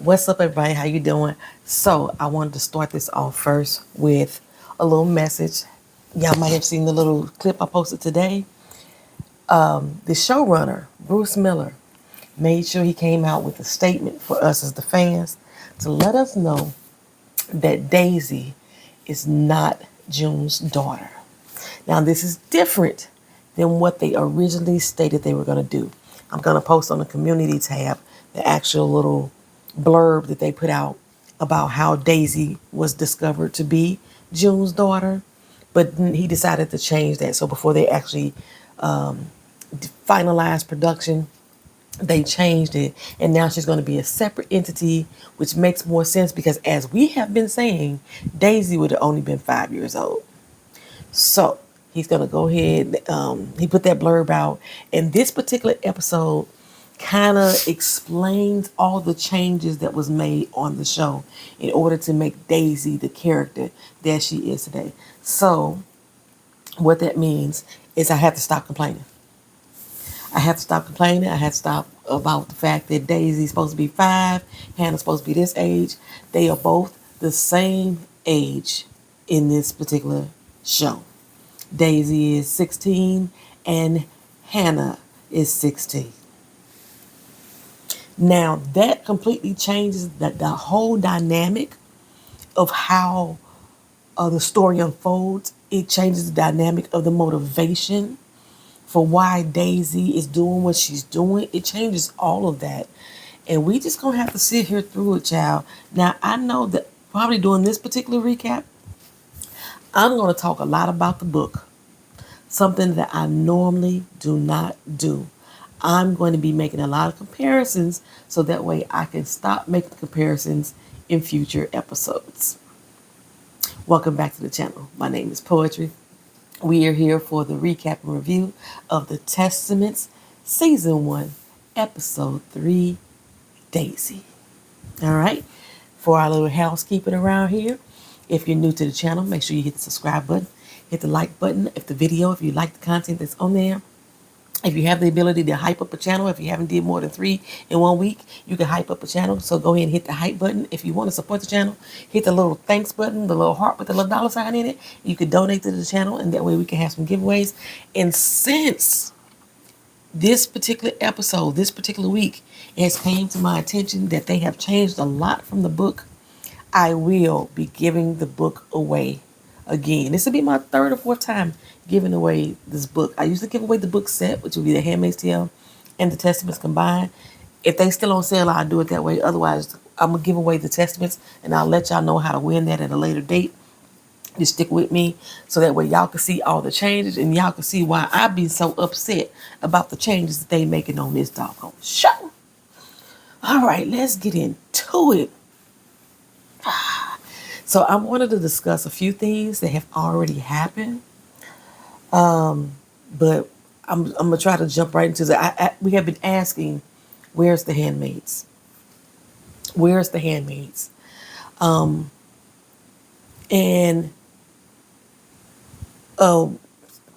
What's up, everybody? How you doing? So I wanted to start this off first with a little message. Y'all might have seen the little clip I posted today. The showrunner, Bruce Miller, made sure he came out with a statement for us as the fans to let us know that Daisy is not June's daughter. Now, this is different than what they originally stated they were going to do. I'm going to post on the community tab the actual little blurb that they put out about how Daisy was discovered to be June's daughter, but he decided to change that. So before they actually finalized production, they changed it, and now she's going to be a separate entity, which makes more sense because, as we have been saying, Daisy would have only been 5 years old. So he's going to go ahead. He put that blurb out. And this particular episode kind of explains all the changes that was made on the show in order to make Daisy the character that she is today. So what that means is I have to stop complaining. I have to stop complaining. I have to stop about the fact that Daisy's supposed to be 5, Hannah's supposed to be this age. They are both the same age in this particular show. Daisy is 16 and Hannah is 16. Now that completely changes the whole dynamic of how the story unfolds. It changes the dynamic of the motivation for why Daisy is doing what she's doing. It changes all of that. And we just gonna have to sit here through it, child. Now I know that probably during this particular recap, I'm gonna talk a lot about the book. Something that I normally do not do. I'm going to be making a lot of comparisons so that way I can stop making comparisons in future episodes. Welcome back to the channel. My name is Poetry. We are here for the recap and review of the Testaments, Season 1, Episode 3, Daisy. All right. For our little housekeeping around here, if you're new to the channel, make sure you hit the subscribe button, hit the like button if you like the content that's on there. If you have the ability to hype up a channel, if you haven't did more than 3 in 1 week, you can hype up a channel. So go ahead and hit the hype button. If you want to support the channel, hit the little thanks button, the little heart with the little $ in it. You can donate to the channel, and that way we can have some giveaways. And since this particular episode, this particular week, it has came to my attention that they have changed a lot from the book, I will be giving the book away again. This will be my 3rd or 4th time giving away this book. I usually give away the book set, which will be the Handmaid's Tale and the Testaments combined. If they still on sale, I'll do it that way. Otherwise, I'm going to give away the Testaments, and I'll let y'all know how to win that at a later date. Just stick with me so that way y'all can see all the changes, and y'all can see why I be so upset about the changes that they making on this doggone show. All right, let's get into it. So I wanted to discuss a few things that have already happened, but I'm gonna try to jump right into we have been asking, where's the handmaids? Where's the handmaids? And I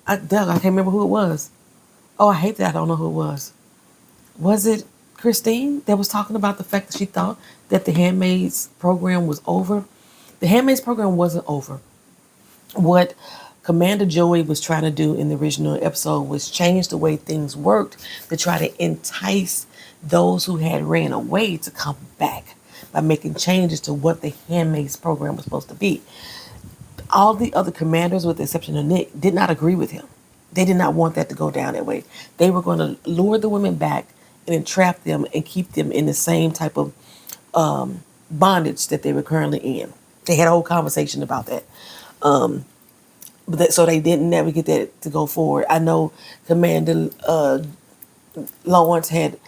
can't remember who it was. Oh, I hate that I don't know who it was. Was it Christine that was talking about the fact that she thought that the handmaids program was over? The handmaids program wasn't over. What Commander Joey was trying to do in the original episode was change the way things worked to try to entice those who had ran away to come back by making changes to what the handmaids program was supposed to be. All the other commanders, with the exception of Nick, did not agree with him. They did not want that to go down that way. They were going to lure the women back and entrap them and keep them in the same type of bondage that they were currently in. They had a whole conversation about that. So they didn't never get that to go forward. I know Commander Lawrence had,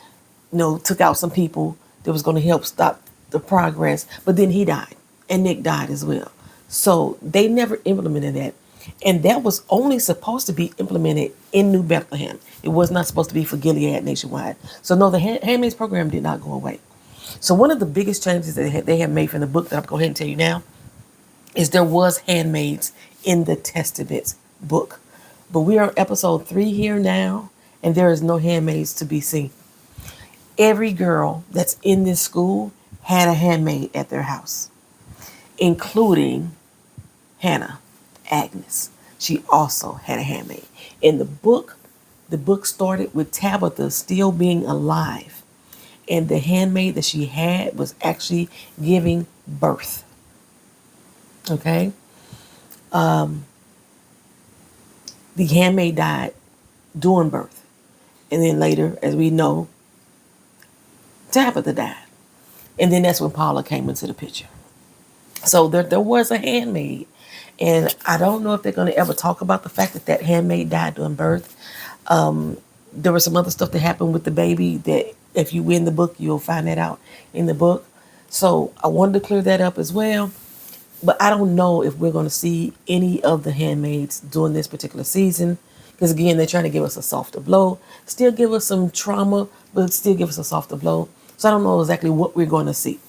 took out some people that was going to help stop the progress, but then he died, and Nick died as well. So they never implemented that. And that was only supposed to be implemented in New Bethlehem. It was not supposed to be for Gilead nationwide. So no, the Handmaids program did not go away. So one of the biggest changes that they have made from the book that I'm going to go ahead and tell you now is there was handmaids in the Testaments book. But we are on episode 3 here now, and there is no handmaids to be seen. Every girl that's in this school had a handmaid at their house, including Hannah, Agnes. She also had a handmaid. In the book started with Tabitha still being alive, and the handmaid that she had was actually giving birth. Okay? The handmaid died during birth. And then later, as we know, Tabitha died. And then that's when Paula came into the picture. So there was a handmaid. And I don't know if they're going to ever talk about the fact that that handmaid died during birth. There was some other stuff that happened with the baby that if you win the book, you'll find that out in the book. So I wanted to clear that up as well. But I don't know if we're going to see any of the handmaids during this particular season. Because again, they're trying to give us a softer blow. Still give us some trauma, but still give us a softer blow. So I don't know exactly what we're going to see.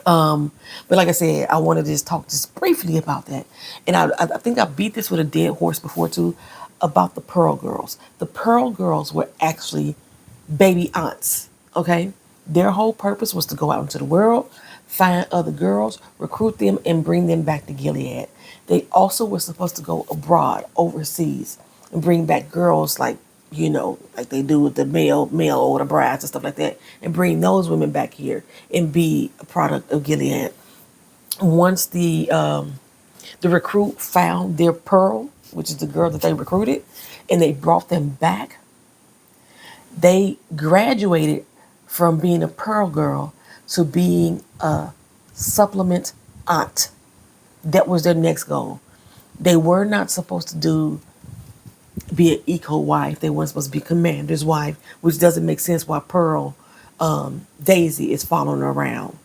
But like I said, I want to just talk just briefly about that. And I think I beat this with a dead horse before too, about the Pearl Girls. The Pearl Girls were actually baby aunts, okay? Their whole purpose was to go out into the world, find other girls, recruit them, and bring them back to Gilead. They also were supposed to go abroad, overseas, and bring back girls like, like they do with the male older brides and stuff like that, and bring those women back here and be a product of Gilead. Once the recruit found their Pearl, which is the girl that they recruited, and they brought them back, they graduated from being a Pearl Girl to being a supplement aunt. That was their next goal. They were not supposed to be an eco wife. They weren't supposed to be commander's wife, which doesn't make sense why Pearl Daisy is following around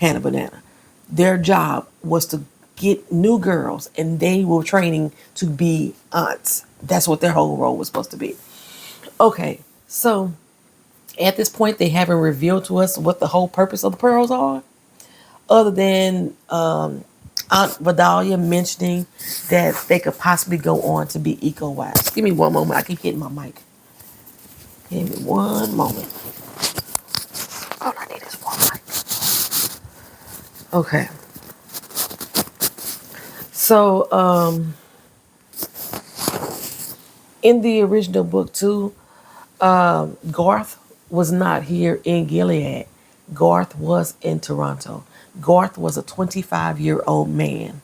Hannah Banana. Their job was to get new girls, and they were training to be aunts. That's what their whole role was supposed to be. Okay, so at this point, they haven't revealed to us what the whole purpose of the pearls are, other than Aunt Vidalia mentioning that they could possibly go on to be eco-wise. Give me one moment. I keep hitting my mic. Give me one moment. All I need is one mic. Okay. So, in the original book too, Garth was not here in Gilead. Garth was in Toronto. Garth was a 25-year-old man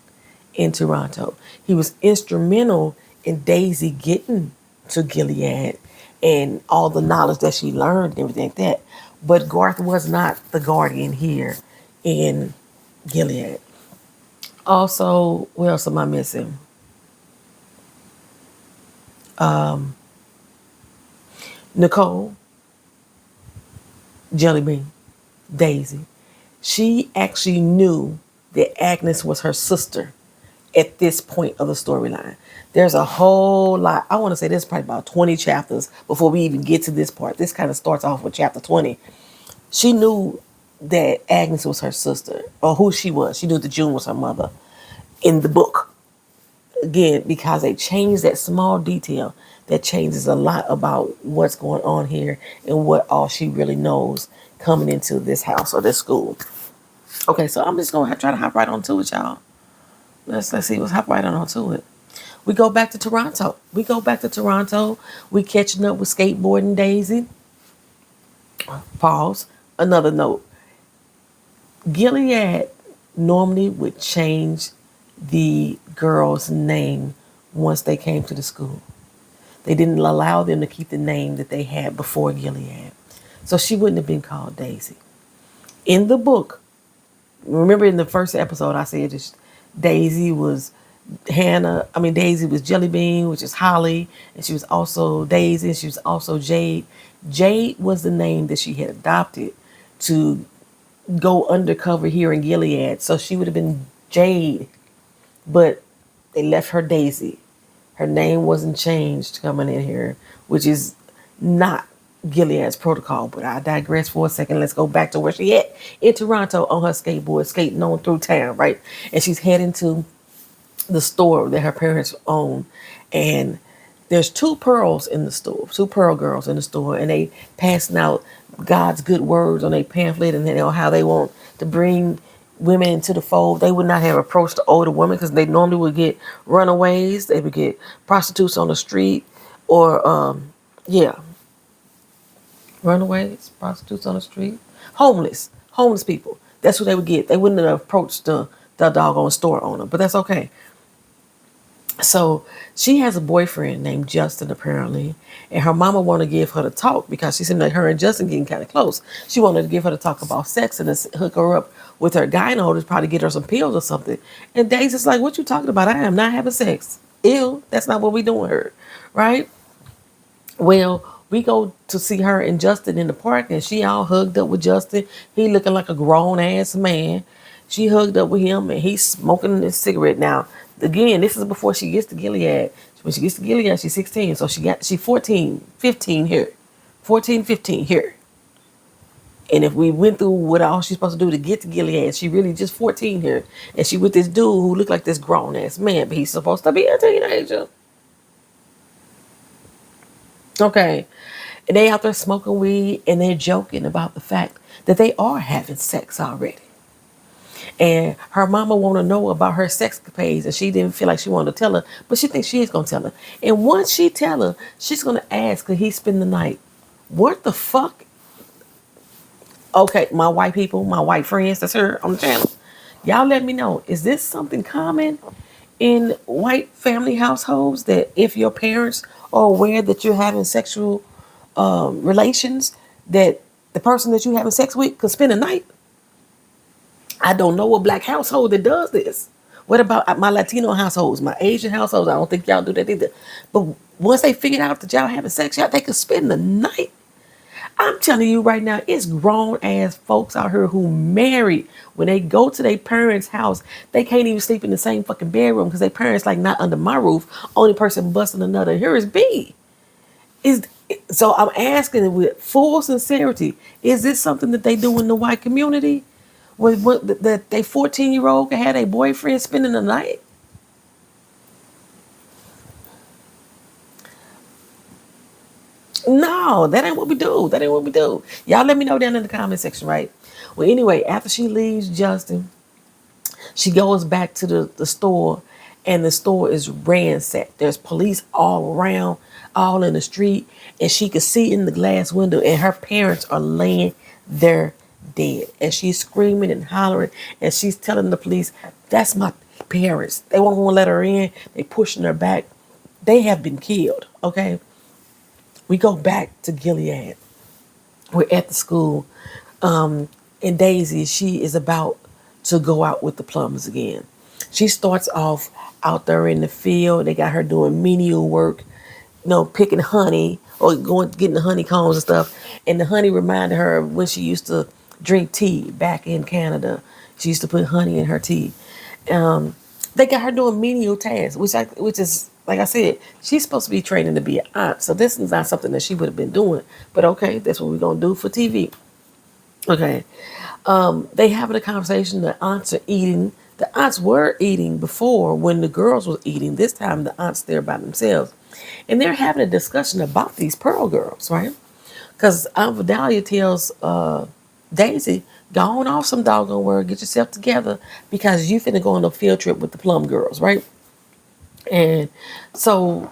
in Toronto. He was instrumental in Daisy getting to Gilead and all the knowledge that she learned and everything like that. But Garth was not the guardian here in Gilead. Also, what else am I missing? Nicole, Jellybean, Daisy. She actually knew that Agnes was her sister at this point of the storyline. There's a whole lot. I want to say there's probably about 20 chapters before we even get to this part. This kind of starts off with chapter 20. She knew that Agnes was her sister, or who she was. She knew that June was her mother in the book. Again, because they changed that small detail that changes a lot about what's going on here and what all she really knows coming into this house or this school. Okay, so I'm just going to try to hop right onto it, y'all. Let's see. Let's hop right onto it. We go back to Toronto. We catching up with skateboarding Daisy. Pause. Another note. Gilead normally would change the girl's name once they came to the school. They didn't allow them to keep the name that they had before Gilead. So she wouldn't have been called Daisy. In the book, remember in the first episode I said just Daisy was Daisy was Jellybean, which is Holly, and she was also Daisy, and she was also Jade. Jade was the name that she had adopted to go undercover here in Gilead. So she would have been Jade, but they left her Daisy. Her name wasn't changed coming in here, which is not Gilead's protocol. But I digress for a second. Let's go back to where she at in Toronto on her skateboard, skating on through town, right? And she's heading to the store that her parents own. And there's two Pearl girls in the store, and they passing out God's good words on their pamphlet, and how they want to bring women into the fold. They would not have approached the older women because they normally would get runaways. They would get prostitutes on the street, or yeah, runaways, prostitutes on the street, homeless people. That's what they would get. They wouldn't have approached the doggone store owner, but that's okay. So she has a boyfriend named Justin apparently, and her mama wanted to give her to talk because she seemed like her and Justin getting kind of close. She wanted to give her to talk about sex and to hook her up with her gyno to probably get her some pills or something. And Daisy's like, "What you talking about? I am not having sex. Ew, that's not what we doing here, right?" Well, we go to see her and Justin in the park, and she all hugged up with Justin. He looking like a grown ass man. She hugged up with him, and he's smoking a cigarette. Now, again, this is before she gets to Gilead. When she gets to Gilead, she's 16, so she 14, 15 here, 14, 15 here. And if we went through what all she's supposed to do to get to Gilead, she really just 14 here, and she with this dude who looked like this grown ass man, but he's supposed to be a teenager. Okay. And they out there smoking weed and they're joking about the fact that they are having sex already. And her mama want to know about her sex capades, and she didn't feel like she wanted to tell her, but she thinks she is going to tell her. And once she tell her, she's going to ask, could he spend the night? What the fuck? Okay, my white people, my white friends that's here on the channel, y'all let me know. Is this something common in white family households, that if your parents are aware that you're having sexual relations, that the person that you're having sex with could spend a night? I don't know a black household that does this. What about my Latino households, my Asian households? I don't think y'all do that either. But once they figured out that y'all having sex, y'all, they could spend the night. I'm telling you right now, it's grown ass folks out here who married. When they go to their parents' house, they can't even sleep in the same fucking bedroom because their parents like, not under my roof. Only person busting another here is B. So I'm asking with full sincerity, is this something that they do in the white community? That they 14-year-old can have a boyfriend spending the night? No, that ain't what we do. That ain't what we do. Y'all let me know down in the comment section, right? Well, anyway, after she leaves Justin, she goes back to the store, and the store is ransacked. There's police all around, all in the street, and she can see in the glass window, and her parents are laying there dead. And she's screaming and hollering, and she's telling the police, that's my parents. They won't want to let her in. They pushing her back. They have been killed, okay? We go back to Gilead. We're at the school. And Daisy, she is about to go out with the plums again. She starts off out there in the field. They got her doing menial work, picking honey or getting the honeycombs and stuff. And the honey reminded her of when she used to drink tea back in Canada. She used to put honey in her tea. They got her doing menial tasks, which is, like I said, she's supposed to be training to be an aunt. So this is not something that she would have been doing. But okay, that's what we're going to do for TV. Okay. They having a conversation. The aunts are eating. The aunts were eating before when the girls was eating. This time the aunts there by themselves. And they're having a discussion about these Pearl girls, right? Because Aunt Vidalia tells Daisy, go on off some doggone word, get yourself together, because you finna go on a field trip with the Plum girls, right? And so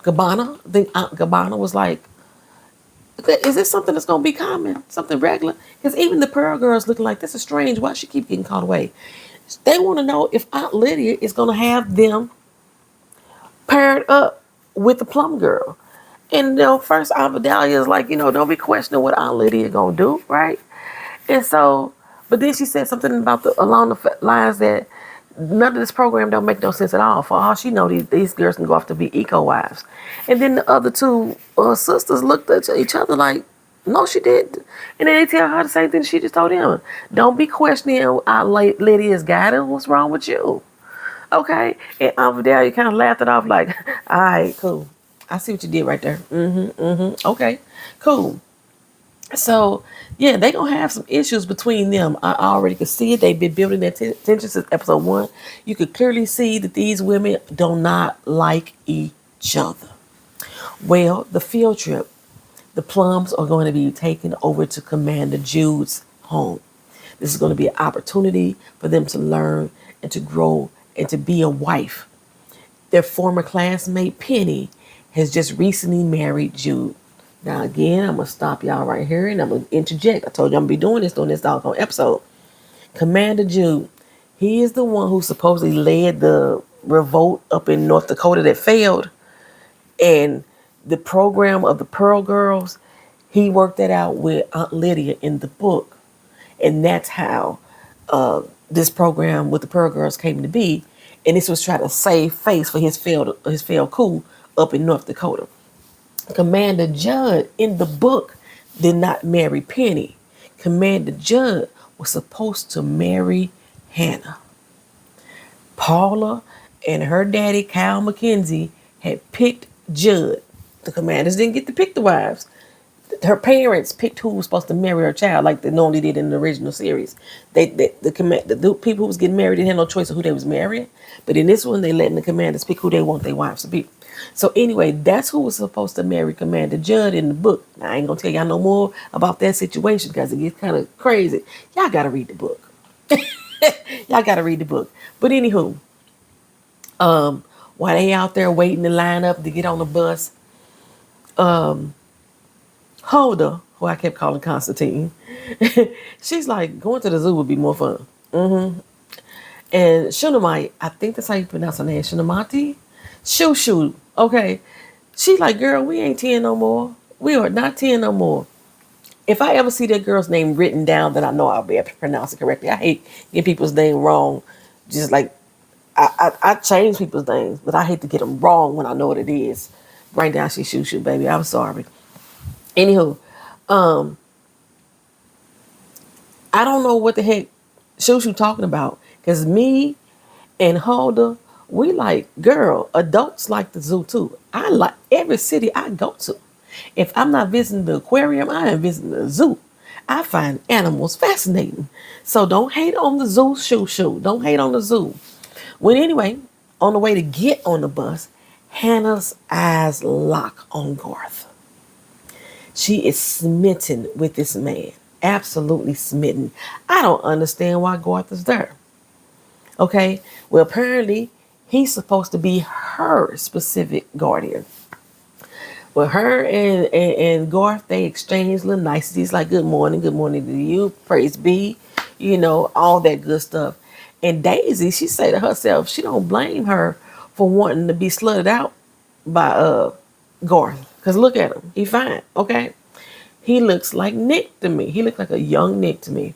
Gabbana, I think Aunt Gabbana was like, is this something that's going to be common, something regular? Because even the Pearl girls looking like, this is strange. Why she keep getting caught away? They want to know if Aunt Lydia is going to have them paired up with the Plum girl. And first Aunt Vidalia is like, don't be questioning what Aunt Lydia going to do, right? And so, but then she said something about along the lines that none of this program don't make no sense at all. For all she know, these girls can go off to be eco wives. And then the other two sisters looked at each other like, no, she didn't. And then they tell her the same thing she just told them. Don't be questioning Aunt Lydia's guidance. What's wrong with you? Okay. And Aunt Vidalia kind of laughed it off like, all right, cool. I see what you did right there. Okay, cool. So, yeah, they going to have some issues between them. I already could see it. They've been building their tension since episode 1. You could clearly see that these women do not like each other. Well, the field trip. The plums are going to be taken over to Commander Jude's home. This is going to be an opportunity for them to learn and to grow and to be a wife. Their former classmate Penny has just recently married Jude. Now again, I'm gonna stop y'all right here and I'm gonna interject. I told you I'm gonna be doing this during this doggone episode. Commander Jude, he is the one who supposedly led the revolt up in North Dakota that failed. And the program of the Pearl Girls, he worked that out with Aunt Lydia in the book. And that's how this program with the Pearl Girls came to be. And this was trying to save face for his failed coup up in North Dakota. Commander Judd in the book did not marry Penny. Commander Judd was supposed to marry Hannah. Paula and her daddy, Kyle McKenzie, had picked Judd. The commanders didn't get to pick the wives. Her parents picked who was supposed to marry her child, like they normally did in the original series. The people who was getting married didn't have no choice of who they was marrying, but in this one, they letting the commanders pick who they want their wives to be. So anyway, that's who was supposed to marry Commander Judd in the book. Now, I ain't gonna tell y'all no more about that situation because it gets kind of crazy. Y'all gotta read the book. Y'all gotta read the book. But anywho, while they out there waiting to line up to get on the bus, Holder, who I kept calling Constantine, she's like, going to the zoo would be more fun. And Shunammite, I think that's how you pronounce her name, Shunammite? Shoo. Okay. She's like, girl, we ain't 10 no more. We are not 10 no more. If I ever see that girl's name written down, then I know I'll be able to pronounce it correctly. I hate getting people's name wrong. Just like, I change people's names, but I hate to get them wrong when I know what it is. Right down, she Shoo, baby. I'm sorry. Anywho, I don't know what the heck Shoo talking about. Because me and Hulda, we like, girl, adults like the zoo too. I like every city I go to. If I'm not visiting the aquarium, I am visiting the zoo. I find animals fascinating. So don't hate on the zoo, Shoo. Don't hate on the zoo. Well, anyway, on the way to get on the bus, Hannah's eyes lock on Garth. She is smitten with this man. Absolutely smitten. I don't understand why Garth is there. Okay? Well, apparently, he's supposed to be her specific guardian. Well, her and Garth, they exchange little niceties like good morning to you, praise be, all that good stuff. And Daisy, she say to herself, she don't blame her for wanting to be slutted out by Garth. Because look at him. He fine, okay? He looks like Nick to me. He looks like a young Nick to me.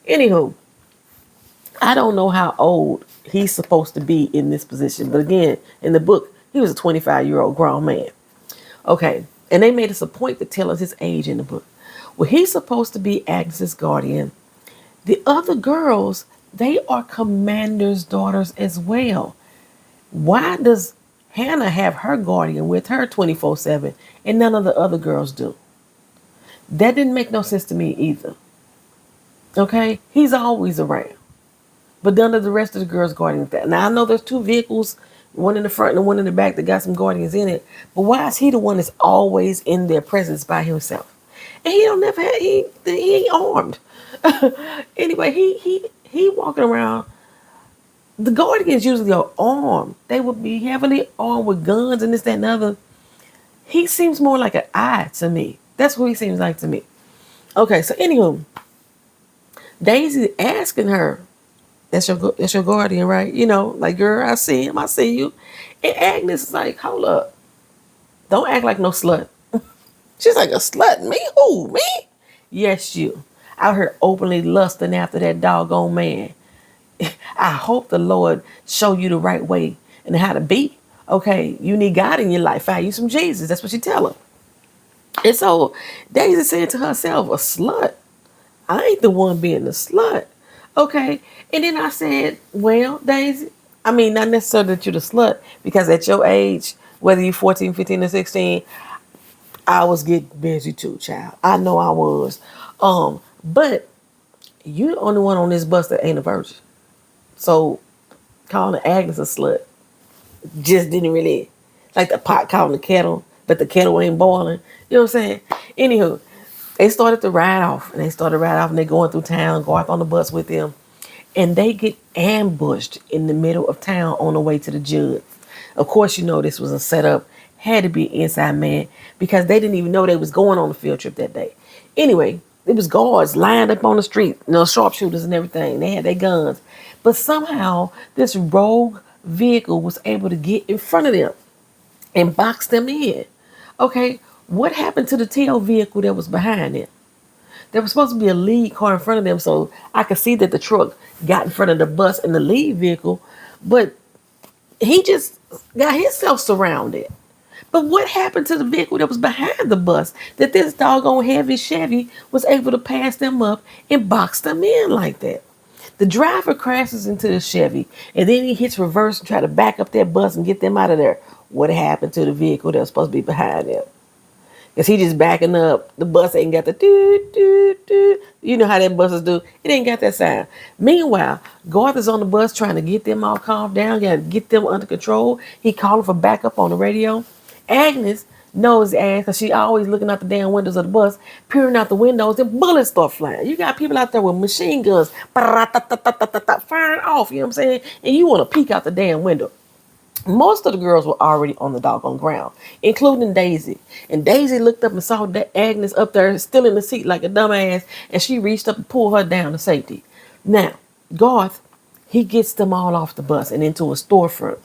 Anywho, I don't know how old he's supposed to be in this position. But again, in the book, he was a 25-year-old grown man. Okay, and they made us a point to tell us his age in the book. Well, he's supposed to be Agnes's guardian. The other girls, they are Commander's daughters as well. Why does Hannah have her guardian with her 24/7 and none of the other girls do? That didn't make no sense to me either. Okay? He's always around. But none of the rest of the girls guardians that. Now I know there's two vehicles, one in the front and one in the back that got some guardians in it. But why is he the one that's always in their presence by himself? And he don't never have, he ain't armed. Anyway, he walking around. The guardians usually are armed. They would be heavily armed with guns and this, that, and the other. He seems more like an eye to me. That's who he seems like to me. Okay, so anywho, Daisy asking her, that's your guardian, right? Like, girl, I see him, I see you. And Agnes is like, hold up. Don't act like no slut. She's like, a slut? Me? Who? Me? Yes, you. Out here openly lusting after that doggone man. I hope the Lord show you the right way and how to be. Okay, you need God in your life. Find you some Jesus. That's what she tell her. And so Daisy said to herself, a slut? I ain't the one being the slut. Okay. And then I said, well, Daisy, I mean, not necessarily that you're the slut, because at your age, whether you're 14, 15, or 16, I was getting busy too, child. I know I was. But you're the only one on this bus that ain't a virgin. So calling Agnes a slut just didn't really, like the pot calling the kettle, but the kettle ain't boiling. You know what I'm saying? Anywho, they started to ride off, and they going through town, Garth on the bus with them, and they get ambushed in the middle of town on the way to the judge. Of course, this was a setup, had to be an inside man, because they didn't even know they was going on a field trip that day. Anyway, it was guards lined up on the street, sharpshooters and everything. They had their guns. But somehow, this rogue vehicle was able to get in front of them and box them in. Okay, what happened to the tail vehicle that was behind it? There was supposed to be a lead car in front of them, so I could see that the truck got in front of the bus and the lead vehicle, but he just got himself surrounded. But what happened to the vehicle that was behind the bus that this doggone heavy Chevy was able to pass them up and box them in like that? The driver crashes into the Chevy, and then he hits reverse and try to back up that bus and get them out of there. What happened to the vehicle that was supposed to be behind them? Because he just backing up. The bus ain't got the doo, doo, doo. You know how that buses do. It ain't got that sound. Meanwhile, Garth is on the bus trying to get them all calmed down, get them under control. He calling for backup on the radio. Agnes knows his ass because she always looking out the damn windows of the bus, peering out the windows, and bullets start flying. You got people out there with machine guns firing off, you know what I'm saying? And you want to peek out the damn window. Most of the girls were already on the doggone ground, including Daisy. And Daisy looked up and saw that Agnes up there still in the seat like a dumbass, and she reached up and pulled her down to safety. Now, Garth, he gets them all off the bus and into a storefront.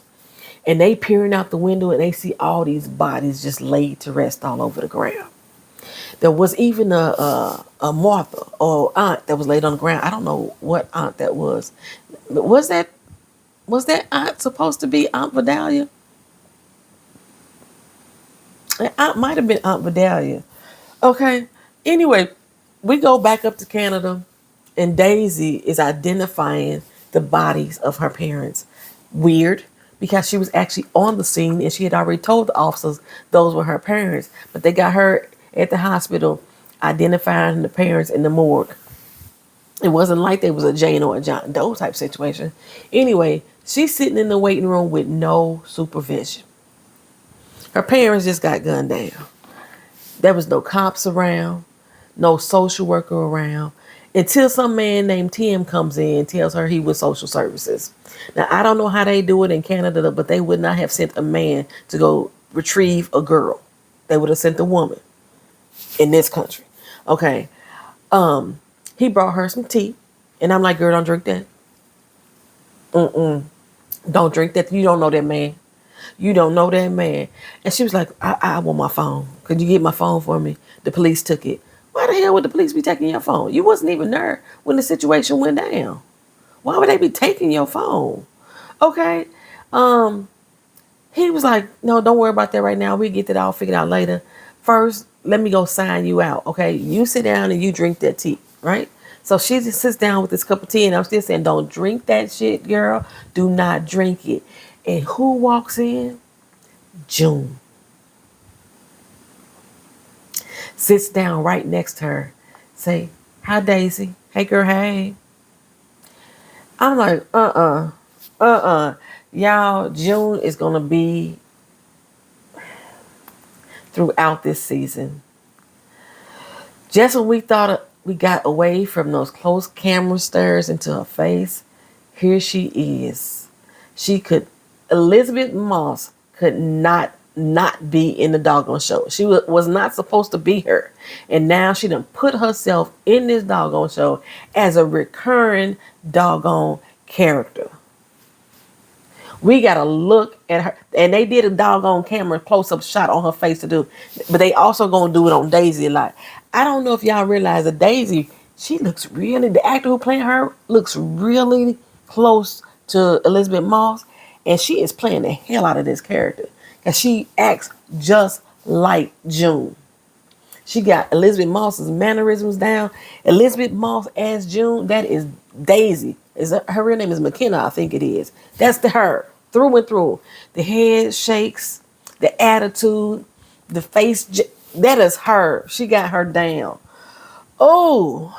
And they peering out the window and they see all these bodies just laid to rest all over the ground. There was even a Martha or aunt that was laid on the ground. I don't know what aunt that was. Was that aunt supposed to be Aunt Vidalia? That aunt might have been Aunt Vidalia. Okay. Anyway, we go back up to Canada, and Daisy is identifying the bodies of her parents. Weird, because she was actually on the scene and she had already told the officers those were her parents. But they got her at the hospital identifying the parents in the morgue. It wasn't like there was a Jane or a John Doe type situation. Anyway, she's sitting in the waiting room with no supervision. Her parents just got gunned down. There was no cops around, no social worker around, until some man named Tim comes in and tells her he was social services. Now, I don't know how they do it in Canada, but they would not have sent a man to go retrieve a girl. They would have sent a woman in this country. Okay. He brought her some tea, and I'm like, girl, don't drink that. Don't drink that. You don't know that man. You don't know that man. And she was like, I want my phone. Could you get my phone for me? The police took it. Why the hell would the police be taking your phone? You wasn't even there when the situation went down. Why would they be taking your phone? Okay. He was like, no, don't worry about that right now. We'll get that all figured out later. First, let me go sign you out. Okay. You sit down and you drink that tea. Right? So she just sits down with this cup of tea, and I'm still saying, don't drink that shit, girl. Do not drink it. And who walks in? June. Sits down right next to her. Say, hi, Daisy. Hey, girl, hey. I'm like, Y'all, June is going to be throughout this season. Just when we thought we got away from those close camera stares into her face, here she is. Elizabeth Moss could not be in the doggone show. She was not supposed to be her. And now she done put herself in this doggone show as a recurring doggone character. We got to look at her. And they did a doggone camera close-up shot on her face to do. But they also going to do it on Daisy a lot. I don't know if y'all realize that Daisy, the actor who played her looks really close to Elizabeth Moss. And she is playing the hell out of this character. Because she acts just like June. She got Elizabeth Moss's mannerisms down. Elizabeth Moss as June, that is Daisy. Her real name is McKenna, I think it is. That's her, through and through. The head shakes, the attitude, the face, that is her. She got her down. Oh.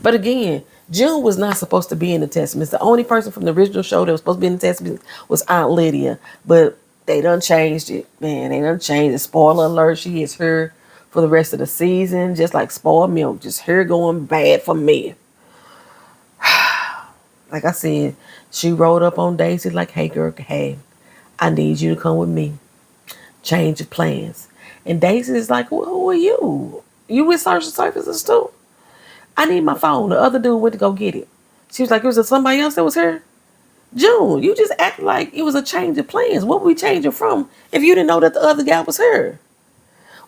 But again, June was not supposed to be in the Testaments. The only person from the original show that was supposed to be in the Testaments was Aunt Lydia. But They done changed it, man. They done changed it. Spoiler alert, she is here for the rest of the season, just like spoiled milk. Just here going bad for me. Like I said, she rolled up on Daisy like, hey girl, hey, I need you to come with me. Change of plans. And Daisy is like, well, who are you? You with social services too? I need my phone. The other dude went to go get it. She was like, it was somebody else that was here? June, you just act like it was a change of plans. What were we changing from if you didn't know that the other guy was here?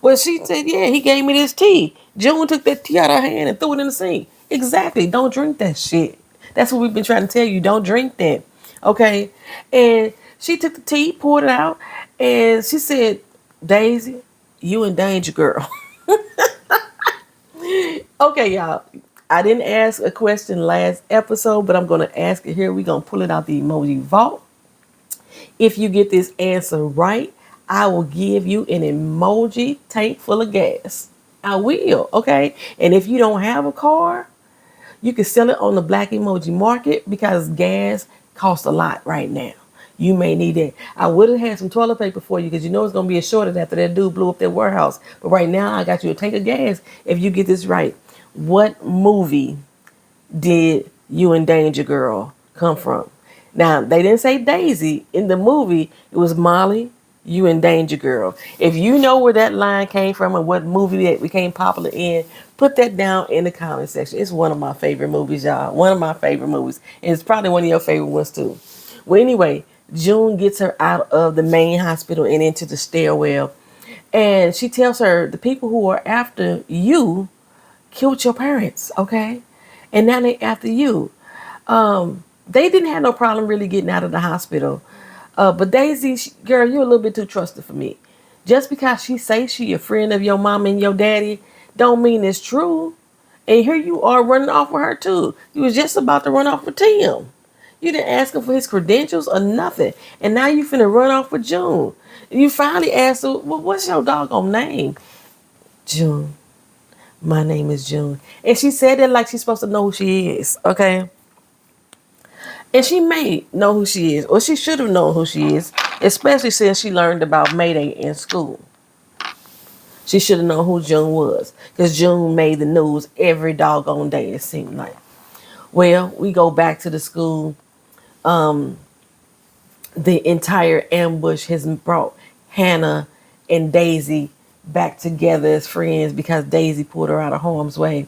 Well, she said, yeah, he gave me this tea. June took that tea out of her hand and threw it in the sink. Exactly. Don't drink that shit. That's what we've been trying to tell you. Don't drink that. Okay? And she took the tea, poured it out, and she said, Daisy, you in danger, girl. Okay, y'all. I didn't ask a question last episode, but I'm going to ask it here. We're going to pull it out the emoji vault. If you get this answer right, I will give you an emoji tank full of gas. I will, okay? And if you don't have a car, you can sell it on the black emoji market because gas costs a lot right now. You may need it. I would have had some toilet paper for you because you know it's going to be a shortage after that dude blew up their warehouse. But right now, I got you a tank of gas if you get this right. What movie did You and Danger Girl come from? Now, they didn't say Daisy. In the movie, it was Molly, You and Danger Girl. If you know where that line came from and what movie that became popular in, put that down in the comment section. It's one of my favorite movies, y'all. One of my favorite movies. And it's probably one of your favorite ones, too. Well, anyway, June gets her out of the main hospital and into the stairwell. And she tells her, the people who are after you killed your parents, okay? And now they after you. They didn't have no problem really getting out of the hospital. But Daisy, girl, you're a little bit too trusted for me. Just because she say she a friend of your mom and your daddy, don't mean it's true. And here you are running off with her too. You was just about to run off with Tim. You didn't ask him for his credentials or nothing. And now you finna run off with June. You finally asked her, well, what's your doggone name? June. My name is June. And she said that like she's supposed to know who she is, okay? And she may know who she is, or she should have known who she is, especially since she learned about Mayday in school. She should have known who June was, because June made the news every doggone day, it seemed like. Well, we go back to the school. The entire ambush has brought Hannah and Daisy back together as friends because Daisy pulled her out of harm's way.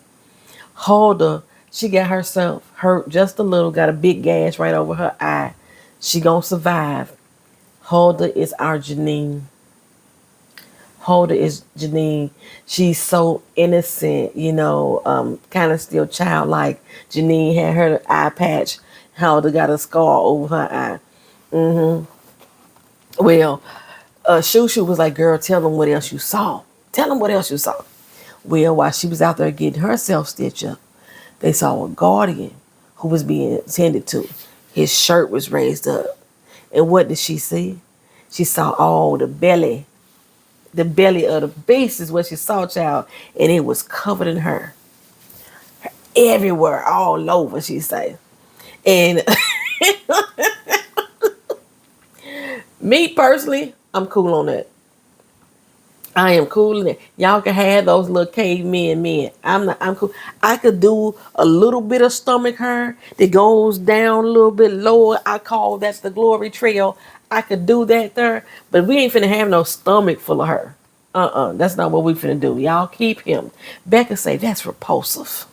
Huldah, she got herself hurt just a little, got a big gash right over her eye. She gonna survive. Huldah is our Janine. Huldah is Janine. She's so innocent, kind of still childlike. Janine had her eye patch. Huldah got a scar over her eye. Well, Shushu was like, girl, tell them what else you saw. Tell them what else you saw. Well, while she was out there getting herself stitched up, they saw a guardian who was being attended to. His shirt was raised up. And what did she see? She saw all the belly. The belly of the beast is what she saw, child. And it was covered in her. Everywhere, all over, she said. And me personally, I'm cool on that. I am cool in it. Y'all can have those little cavemen men. I'm cool. I could do a little bit of stomach hair that goes down a little bit lower. I call that the glory trail. I could do that there. But we ain't finna have no stomach full of her. That's not what we finna do. Y'all keep him. Becca say that's repulsive.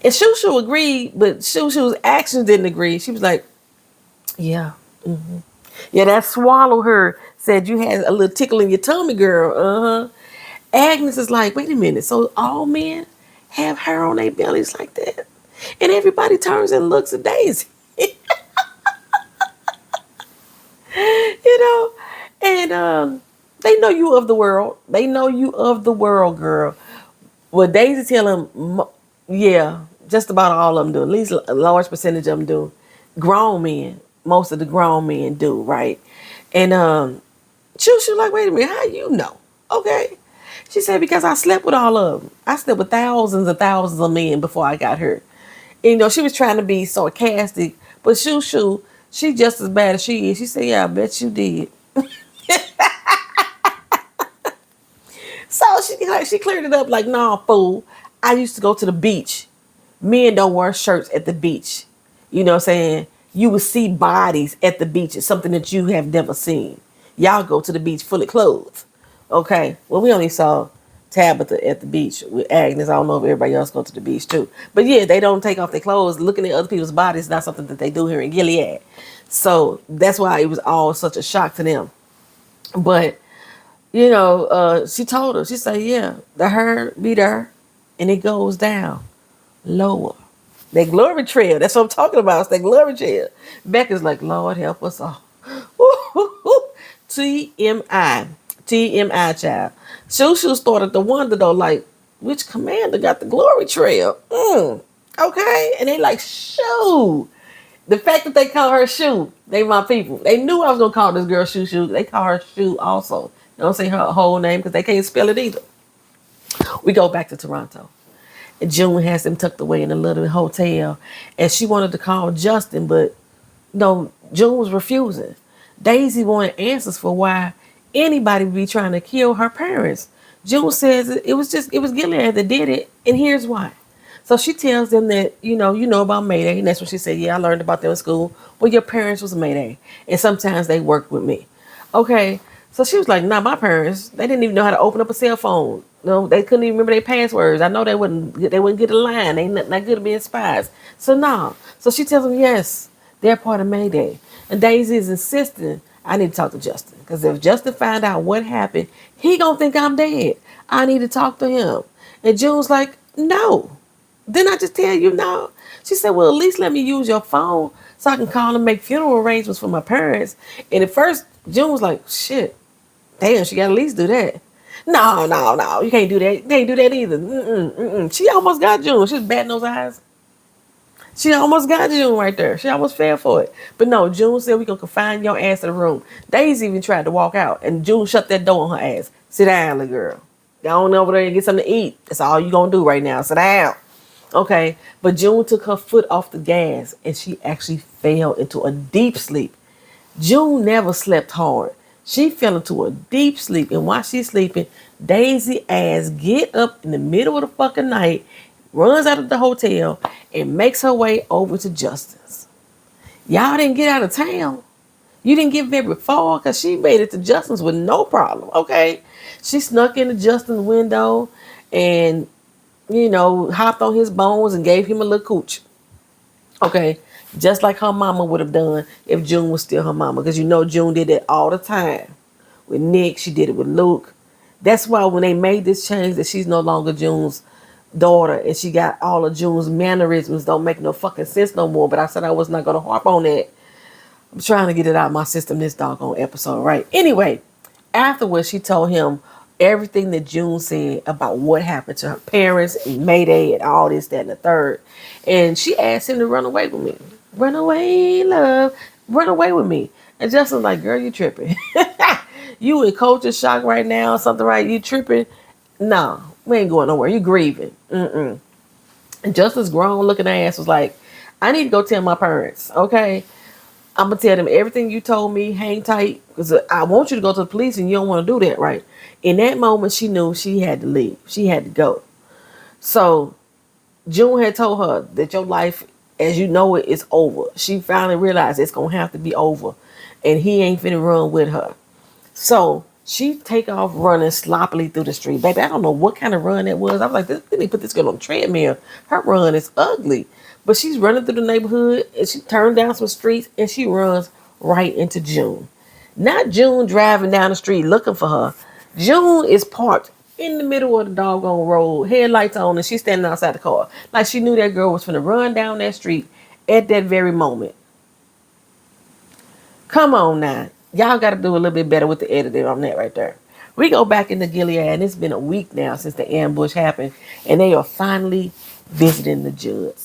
And Shushu agreed, but Shushu's actions didn't agree. She was like, yeah. Yeah, that swallow her said you had a little tickle in your tummy, girl. Agnes is like, wait a minute. So all men have hair on their bellies like that? And everybody turns and looks at Daisy. And they know you of the world. They know you of the world, girl. Well, Daisy tell him, yeah, just about all of them do. At least a large percentage of them do. Grown men. Most of the grown men do, right? And she like, wait a minute, how you know? Okay. She said, because I slept with all of them. I slept with thousands and thousands of men before I got her. And, she was trying to be sarcastic, but Shushu, she just as bad as she is. She said, yeah, I bet you did. So she cleared it up like, nah, fool. I used to go to the beach. Men don't wear shirts at the beach. You know what I'm saying? You would see bodies at the beach. It's something that you have never seen. Y'all go to the beach fully clothed. Okay. Well, we only saw Tabitha at the beach with Agnes. I don't know if everybody else go to the beach too. But yeah, they don't take off their clothes. Looking at other people's bodies is not something that they do here in Gilead. So that's why it was all such a shock to them. But she told her, she said, yeah, the herd be there and it goes down lower. That glory trail, that's what I'm talking about. It's that glory trail. Becca's like, Lord help us all. TMI. TMI, child. Shushu started to wonder though, like, which commander got the glory trail? Okay. And they like, shoo. The fact that they call her Shoe, they my people. They knew I was gonna call this girl Shoo Shoo. They call her Shoe also. They don't say her whole name because they can't spell it either. We go back to Toronto. And June has them tucked away in a little hotel. And she wanted to call Justin, but no, June was refusing. Daisy wanted answers for why anybody would be trying to kill her parents. June says it was Gilead that did it, and here's why. So she tells them that, you know about Mayday, and that's what she said, yeah, I learned about them in school. Well, your parents was Mayday, and sometimes they worked with me. Okay, so she was like, nah, my parents, they didn't even know how to open up a cell phone. No, they couldn't even remember their passwords. I know they wouldn't get a line. They not good at being spies. So no. So she tells them, yes, they're part of Mayday. And Daisy is insisting, I need to talk to Justin. Because if Justin find out what happened, he gonna think I'm dead. I need to talk to him. And June's like, no. Didn't I just tell you no? She said, well, at least let me use your phone so I can call and make funeral arrangements for my parents. And at first, June was like, shit, damn, she got to at least do that. No, you can't do that. You can't do that either. She almost got June. She was batting those eyes. She almost got June right there. She almost fell for it. But no, June said, we going to confine your ass to the room. Daisy even tried to walk out, and June shut that door on her ass. Sit down, little girl. Go on over there and get something to eat. That's all you going to do right now. Sit down. Okay, but June took her foot off the gas and she actually fell into a deep sleep. June never slept hard. She fell into a deep sleep, and while she's sleeping, Daisy ass get up in the middle of the fucking night, runs out of the hotel, and makes her way over to Justin's. Y'all didn't get out of town. You didn't get very far because she made it to Justin's with no problem, okay? She snuck into Justin's window and hopped on his bones and gave him a little cooch. Okay, just like her mama would have done if June was still her mama. Because June did that all the time. With Nick, she did it with Luke. That's why when they made this change that she's no longer June's daughter and she got all of June's mannerisms, don't make no fucking sense no more. But I said I was not going to harp on that. I'm trying to get it out of my system this doggone episode, right? Anyway, afterwards, she told him everything that June said about what happened to her parents and Mayday and all this, that, and the third. And she asked him to run away with me. Run away, love. Run away with me. And Justin's like, girl, you tripping. You in culture shock right now, something right? You tripping? No, we ain't going nowhere. You grieving. And Justin's grown looking ass was like, I need to go tell my parents, okay? I'm going to tell them everything you told me, hang tight, because I want you to go to the police and you don't want to do that, right? In that moment, she knew she had to leave. She had to go. So June had told her that your life, as you know it, is over. She finally realized it's going to have to be over. And he ain't finna run with her. So she take off running sloppily through the street. Baby, I don't know what kind of run that was. I was like, they need to put this girl on a treadmill. Her run is ugly. But she's running through the neighborhood and she turned down some streets and she runs right into June. Not June driving down the street looking for her. June is parked in the middle of the doggone road, headlights on, and she's standing outside the car. Like she knew that girl was finna run down that street at that very moment. Come on now. Y'all got to do a little bit better with the editing on that right there. We go back into Gilead, and it's been a week now since the ambush happened, and they are finally visiting the judge.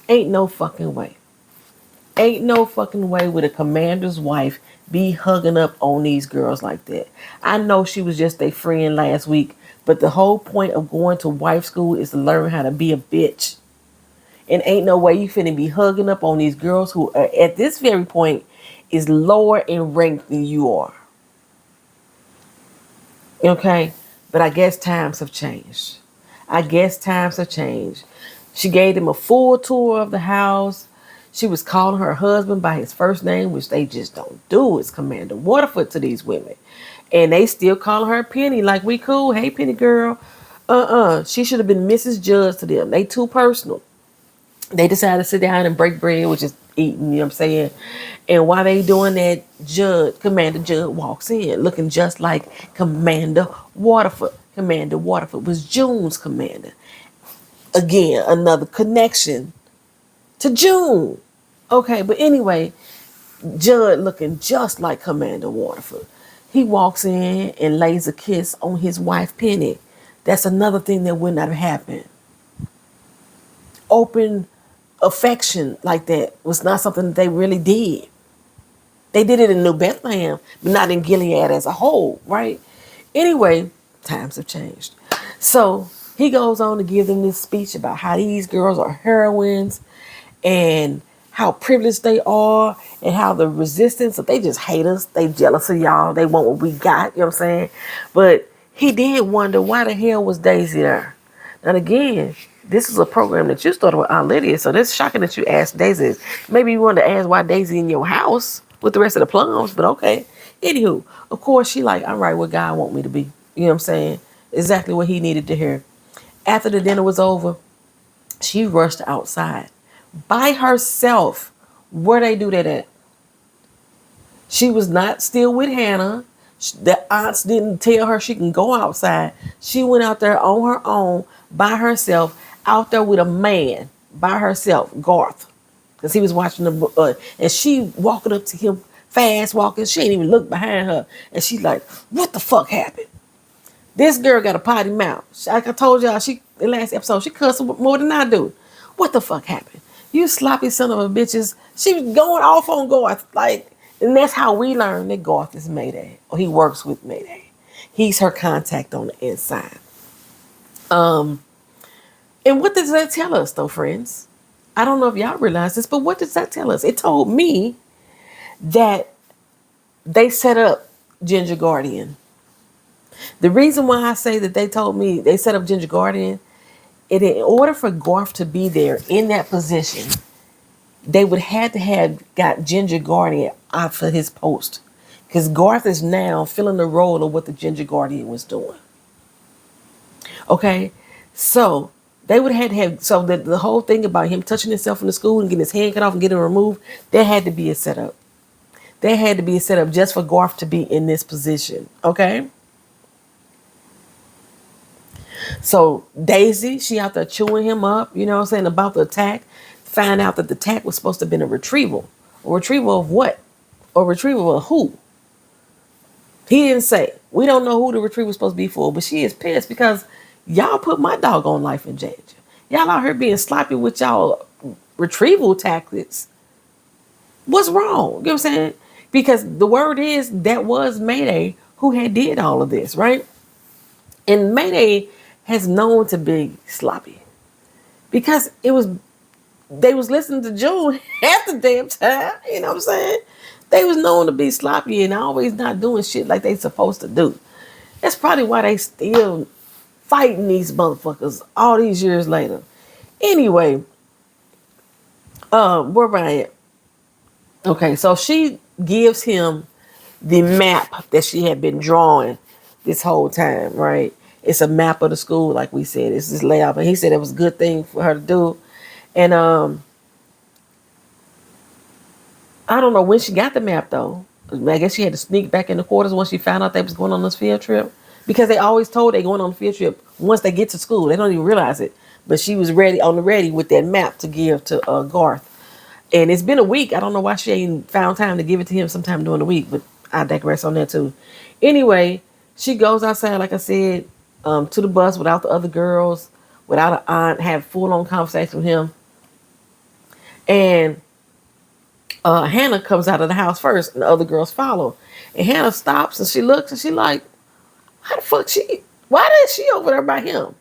Ain't no fucking way. Ain't no fucking way would a commander's wife be hugging up on these girls like that. I know she was just a friend last week, but the whole point of going to wife school is to learn how to be a bitch. And ain't no way you finna be hugging up on these girls who are at this very point is lower in rank than you are. Okay, but I guess times have changed. I guess times have changed. She gave him a full tour of the house. She was calling her husband by his first name, which they just don't do. It's Commander Waterfoot to these women. And they still calling her Penny, like we cool. Hey, Penny girl. She should have been Mrs. Judge to them. They too personal. They decided to sit down and break bread, which is eating, you know what I'm saying? And while they doing that, Commander Judd walks in, looking just like Commander Waterford. Commander Waterford was June's commander. Again, another connection to June. Okay, but anyway, Judd looking just like Commander Waterford. He walks in and lays a kiss on his wife, Penny. That's another thing that would not have happened. Open affection like that was not something that they really did. They did it in New Bethlehem, but not in Gilead as a whole, right? Anyway, times have changed. So he goes on to give them this speech about how these girls are heroines and how privileged they are and how the resistance, they just hate us. They jealous of y'all. They want what we got, you know what I'm saying? But he did wonder why the hell was Daisy there? And again, this is a program that you started with Aunt Lydia, so that's shocking that you asked Daisy. Maybe you wanted to ask why Daisy in your house with the rest of the plums, but okay. Anywho, of course, she like, I'm right where God want me to be. You know what I'm saying? Exactly what he needed to hear. After the dinner was over, she rushed outside by herself. Where they do that at? She was not still with Hannah. The aunts didn't tell her she can go outside. She went out there on her own, by herself, out there with a man, by herself, Garth. Because he was watching and she walking up to him, fast walking. She ain't even look behind her. And she's like, what the fuck happened? This girl got a potty mouth. Like I told y'all, in the last episode, she cussed more than I do. What the fuck happened? You sloppy son of a bitches. She was going off on Garth. Like, and that's how we learn that Garth is Mayday. Or he works with Mayday. He's her contact on the inside. And what does that tell us, though, friends? I don't know if y'all realize this, but what does that tell us? It told me that they set up Ginger Guardian. The reason why I say that they told me they set up Ginger Guardian, in order for Garth to be there in that position, they would have to have got Ginger Guardian out for his post. Because Garth is now filling the role of what the Ginger Guardian was doing. Okay? So they would have to have, so the whole thing about him touching himself in the school and getting his hand cut off and getting removed, there had to be a setup. There had to be a setup just for Garth to be in this position. Okay? So Daisy, she out there chewing him up, you know what I'm saying, about the attack. Find out that the attack was supposed to have been a retrieval. A retrieval of what? A retrieval of who? He didn't say. We don't know who the retrieval was supposed to be for, but she is pissed because y'all put my doggone life in danger. Y'all out here being sloppy with y'all retrieval tactics. What's wrong? You know what I'm saying? Because the word is that was Mayday who had did all of this, right? And Mayday has known to be sloppy because they was listening to June half the damn time. You know what I'm saying? They was known to be sloppy and always not doing shit like they supposed to do. That's probably why they still fighting these motherfuckers all these years later. Anyway, where am I at? Okay, so she gives him the map that she had been drawing this whole time, right? It's a map of the school, like we said. It's this layout, and he said it was a good thing for her to do. And I don't know when she got the map though. I guess she had to sneak back in the quarters once she found out they was going on this field trip, because they always told they going on the field trip once they get to school. They don't even realize it. But she was ready with that map to give to Garth. And it's been a week. I don't know why she ain't found time to give it to him sometime during the week, but I digress on that too. Anyway, she goes outside, like I said, to the bus without the other girls, without an aunt, have full-on conversation with him. And Hannah comes out of the house first, and the other girls follow. And Hannah stops, and she looks, and she like, why is she over there by him?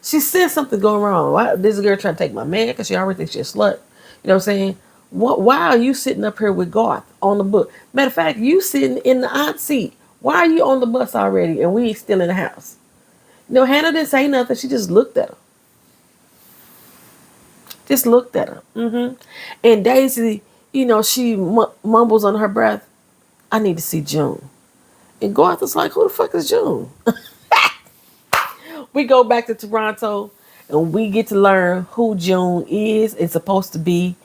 She said something going wrong. Why this girl trying to take my man? Because she already thinks she's a slut. You know what I'm saying? Why are you sitting up here with Garth on the book? Matter of fact, you sitting in the aunt seat Why are you on the bus already and we still in the house? No, Hannah didn't say nothing. She just looked at her. Just looked at her. And Daisy, she mumbles on her breath, I need to see June. And Garth was like, who the fuck is June? We go back to Toronto and we get to learn who June is and supposed to be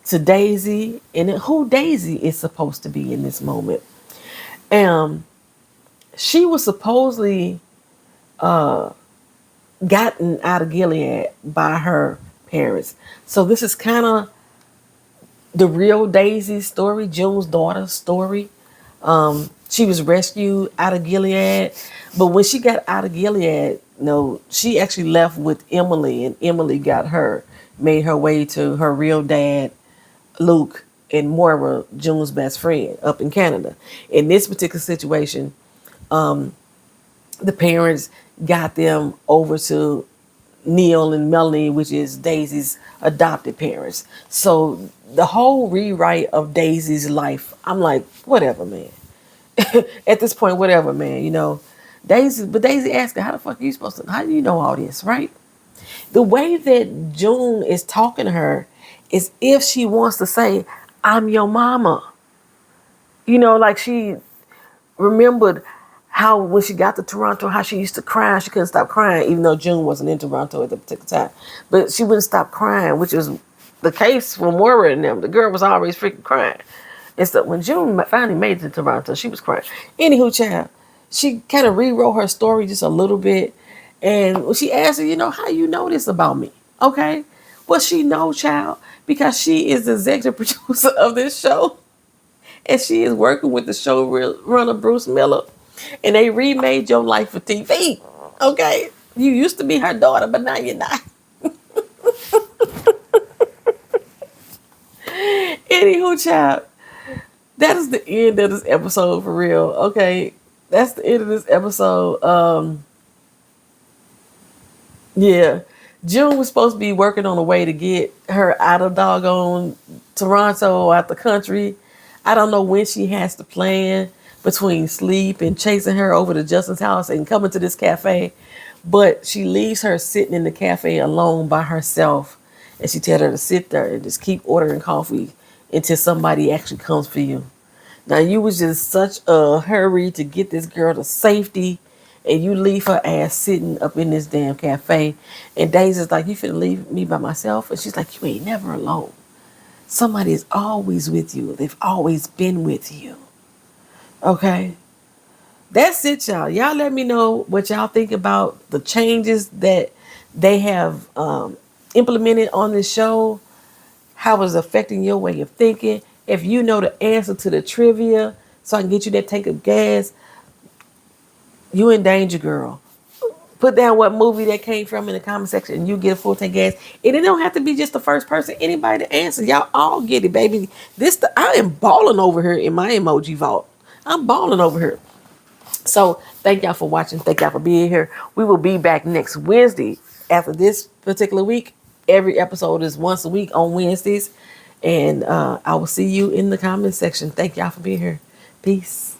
to Daisy and who Daisy is supposed to be in this moment. She was supposedly gotten out of Gilead by her parents. So this is kind of the real Daisy story, June's daughter's story. She was rescued out of Gilead, but when she got out of Gilead, she actually left with Emily, and Emily got her, made her way to her real dad, Luke, and Moira, June's best friend, up in Canada. In this particular situation, the parents got them over to Neil and Melanie, which is Daisy's adopted parents. So the whole rewrite of Daisy's life, I'm like, whatever, man. At this point, whatever, man, Daisy asked her, how the fuck are you supposed to, how do you know all this, right? The way that June is talking to her is if she wants to say, I'm your mama. Like she remembered how when she got to Toronto, how she used to cry. She couldn't stop crying, even though June wasn't in Toronto at the particular time. But she wouldn't stop crying, which is the case for Moira and them. The girl was always freaking crying. And so when June finally made it to Toronto, she was crying. Anywho, child, she kind of rewrote her story just a little bit. And she asked her, how you know this about me? Okay. Well, she know, child, because she is the executive producer of this show. And she is working with the showrunner, Bruce Miller. And they remade your life for TV. Okay? You used to be her daughter, but now you're not. Anywho, child, that is the end of this episode for real. Okay? That's the end of this episode. Yeah. June was supposed to be working on a way to get her out of doggone Toronto, out the country. I don't know when she has to plan between sleep and chasing her over to Justin's house and coming to this cafe. But she leaves her sitting in the cafe alone by herself. And she tells her to sit there and just keep ordering coffee until somebody actually comes for you. Now, you was just such a hurry to get this girl to safety, and you leave her ass sitting up in this damn cafe. And Daisy's like, you finna leave me by myself? And she's like, you ain't never alone. Somebody is always with you. They've always been with you. Okay? That's it, y'all. Y'all let me know what y'all think about the changes that they have implemented on this show. How it's affecting your way of thinking. If you know the answer to the trivia, so I can get you that tank of gas, you in danger, girl. Put down what movie that came from in the comment section and you get a full tank of gas. And it don't have to be just the first person. Anybody to answer. Y'all all get it, baby. I am balling over here in my emoji vault. I'm balling over here. So thank y'all for watching. Thank y'all for being here. We will be back next Wednesday. After this particular week, every episode is once a week on Wednesdays. And I will see you in the comment section. Thank y'all for being here. Peace.